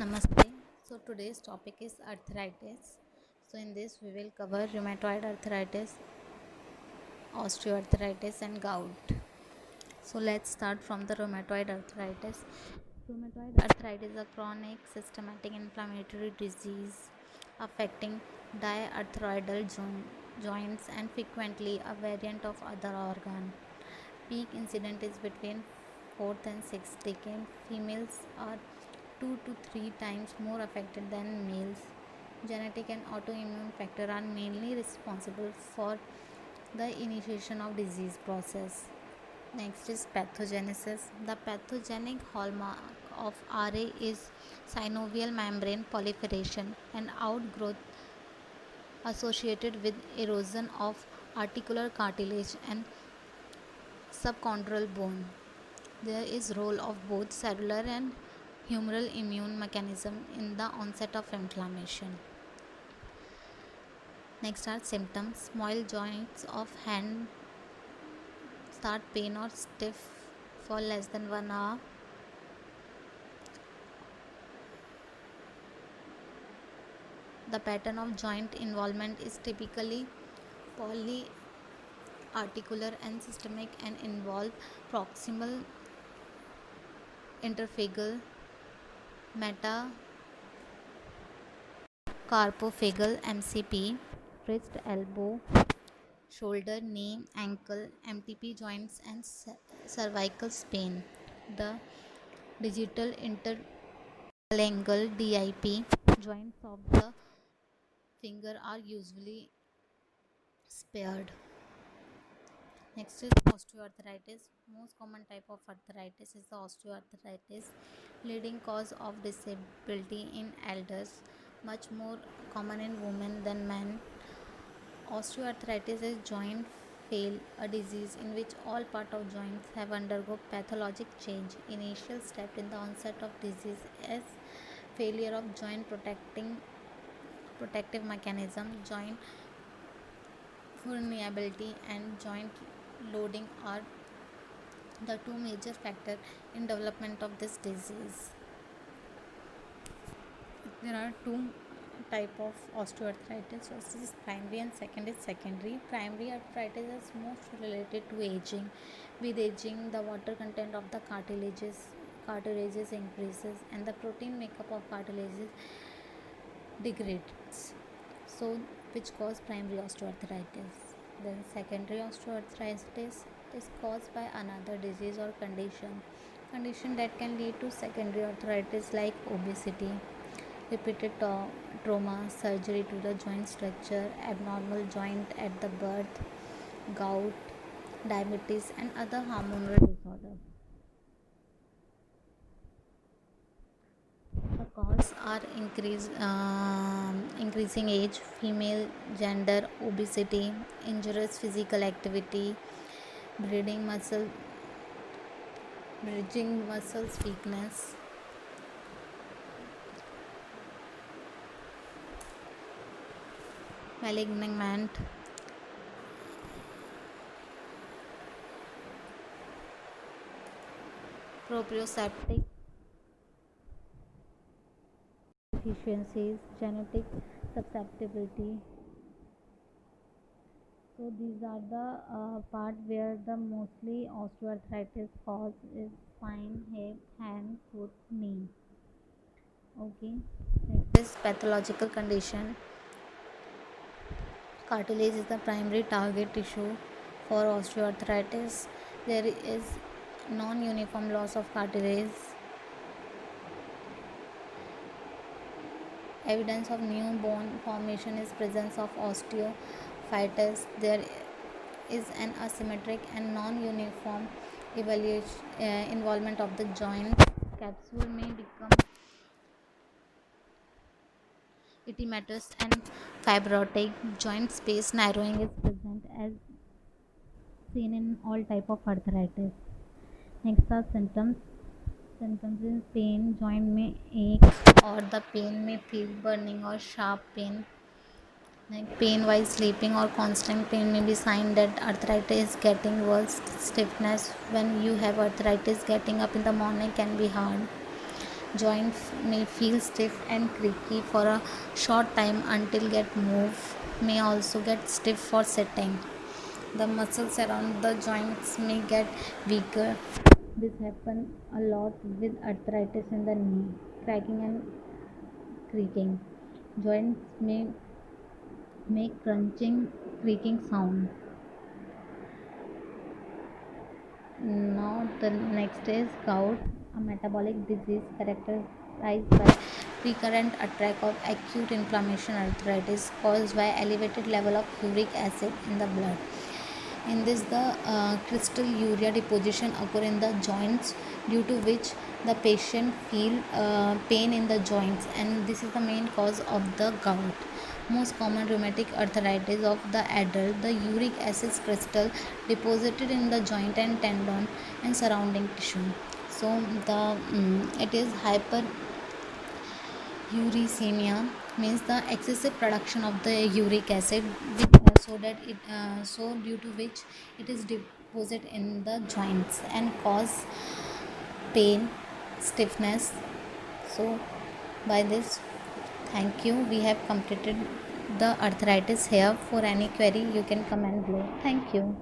Namaste. So today's topic is arthritis. So in this we will cover rheumatoid arthritis, osteoarthritis and gout. So let's start from the rheumatoid arthritis. Rheumatoid arthritis is a chronic systematic inflammatory disease affecting diarthroidal joints and frequently a variant of other organ. Peak incidence is between 4th and 6th decade. Females are 2 to 3 times more affected than males. Genetic and autoimmune factors are mainly responsible for the initiation of disease process. Next is pathogenesis. The pathogenic hallmark of RA is synovial membrane proliferation and outgrowth associated with erosion of articular cartilage and subchondral bone. There is role of both cellular and humoral immune mechanism in the onset of inflammation. Next are symptoms. Small joints of hand start pain or stiff for less than 1 hour. The pattern of joint involvement is typically polyarticular and systemic and involve proximal, interphagal, metacarpophageal (MCP), wrist, elbow, shoulder, knee, ankle, MTP joints and cervical spine. The digital interphalangeal DIP joints of the finger are usually spared. Next is osteoarthritis. Most common type of arthritis is the osteoarthritis, leading cause of disability in elders, much more common in women than men. Osteoarthritis is joint fail, a disease in which all part of joints have undergo pathologic change. Initial step in the onset of disease is failure of joint protective mechanism. Joint vulnerability and joint loading are the two major factors in development of this disease. There are two type of osteoarthritis. First is primary and second is secondary. Primary arthritis is most related to aging. With aging, the water content of the cartilages increases and the protein makeup of cartilages degrades, so which cause primary osteoarthritis. Then secondary osteoarthritis is caused by another disease or condition that can lead to secondary arthritis like obesity, repeated trauma, surgery to the joint structure, abnormal joint at the birth, gout, diabetes and other hormonal disorders. The cause are increasing age, female gender, obesity, injurious physical activity, breeding muscle, bridging muscles weakness, malignant, proprioceptive deficiencies, genetic susceptibility. So these are the part where the mostly osteoarthritis cause is spine, hip, hand, foot, knee. Okay. Next is pathological condition. Cartilage is the primary target tissue for osteoarthritis. There is non-uniform loss of cartilage. Evidence of new bone formation is presence of osteophytes. There is an asymmetric and non-uniform involvement of the joint. Capsule may become edematous and fibrotic. Joint space narrowing is present as seen in all type of arthritis. Next are symptoms. Symptoms is pain, joint may ache or the pain may feel burning or sharp pain. Like pain while sleeping or constant pain may be sign that arthritis is getting worse. Stiffness when you have arthritis, getting up in the morning can be hard. Joints may feel stiff and creaky for a short time until get moved. May also get stiff for sitting. The muscles around the joints may get weaker. This happens a lot with arthritis in the knee, cracking and creaking. Joints may make crunching, creaking sound. Now the next is gout, a metabolic disease characterized by recurrent attack of acute inflammation arthritis caused by elevated level of uric acid in the blood. In this, the crystal urea deposition occur in the joints, due to which the patient feel pain in the joints, and this is the main cause of the gout. Most common rheumatic arthritis of the adult, the uric acid crystal deposited in the joint and tendon and surrounding tissue. So the it is hyperuricemia, means the excessive production of the uric acid, so that so due to which it is deposited in the joints and cause pain, stiffness. So by this, thank you, we have completed the arthritis here. For any query you can comment below. Thank you.